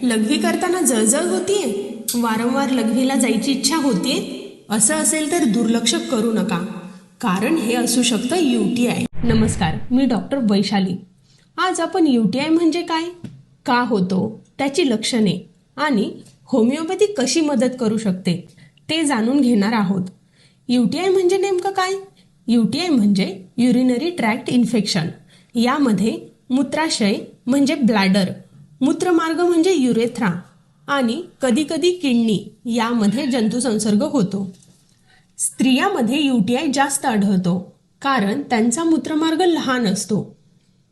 लघवी करताना जळजळ होतीये, वारंवार लघवीला जायची इच्छा होतीये, असं असेल तर दुर्लक्ष करू नका, कारण हे असू शकतं UTI. नमस्कार, मी डॉक्टर वैशाली. आज आपण UTI म्हणजे काय, का होतो, त्याची लक्षणे आणि होमिओपॅथी कशी मदत करू शकते ते जाणून घेणार आहोत. UTI म्हणजे नेमकं काय? UTI म्हणजे युरिनरी ट्रॅक्ट इन्फेक्शन. यामध्ये मूत्राशय म्हणजे ब्लॅडर, मूत्रमार्ग म्हणजे युरेथ्रा आणि कधीकधी किडनी यामध्ये जंतुसंसर्ग होतो. स्त्रियांमध्ये UTI जास्त आढळतो कारण त्यांचा मूत्रमार्ग लहान असतो.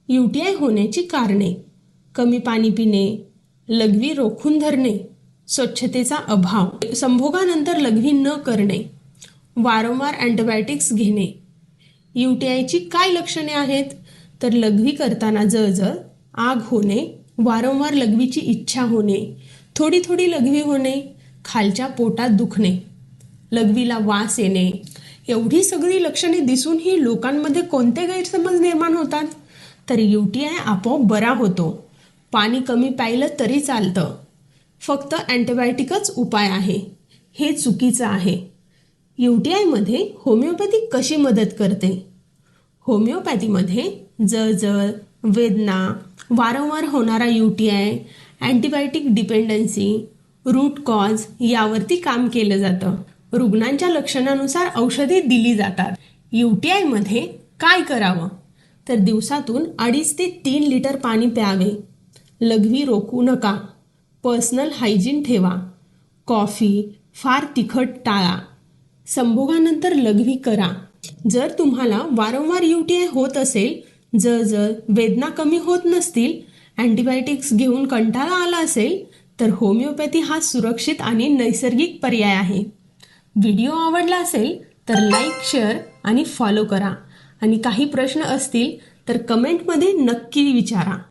UTI होण्याची कारणे: कमी पाणी पिणे, लघवी रोखून धरणे, स्वच्छतेचा अभाव, संभोगानंतर लघवी न करणे, वारंवार अँटीबायोटिक्स घेणे. UTIची काय लक्षणे आहेत? तर लघवी करताना जळजळ, आग होणे, वारंवार लघवीची इच्छा होणे, थोडी थोडी लघवी होणे, खालच्या पोटात दुखणे, लघवीला वास येणे. एवढी सगळी लक्षणे दिसूनही लोकांमध्ये कोणते गैरसमज निर्माण होतात? तर UTI आपोआप बरा होतो, पाणी कमी प्यायलं तरी चालतं, फक्त अँटीबायोटिकच उपाय आहे, हे चुकीचं आहे. UTIमध्ये होमिओपॅथी कशी मदत करते? होमिओपॅथीमध्ये जळजळ, वेदना, वारंवार होणारा UTI, antibiotic dependency, root cause यावरती काम केलं जातं. रुग्णांच्या लक्षणानुसार औषधे दिली जातात. UTIमध्ये काय करावं? तर दिवसातून 2.5 ते 3 लिटर पाणी प्यावे, लघवी रोखू नका, पर्सनल हायजीन ठेवा, कॉफी, फार तिखट टाळा, संभोगानंतर लघवी करा. जर तुम्हाला वारंवार UTI होत असेल, जळजळ, वेदना कमी होत नसतील, अँटीबायोटिक्स घेऊन कंटाळा आला असेल, तर होमिओपॅथी हा सुरक्षित आणि नैसर्गिक पर्याय आहे. व्हिडिओ आवडला असेल तर लाईक, शेअर आणि फॉलो करा. आणि काही प्रश्न असतील तर कमेंटमध्ये नक्की विचारा.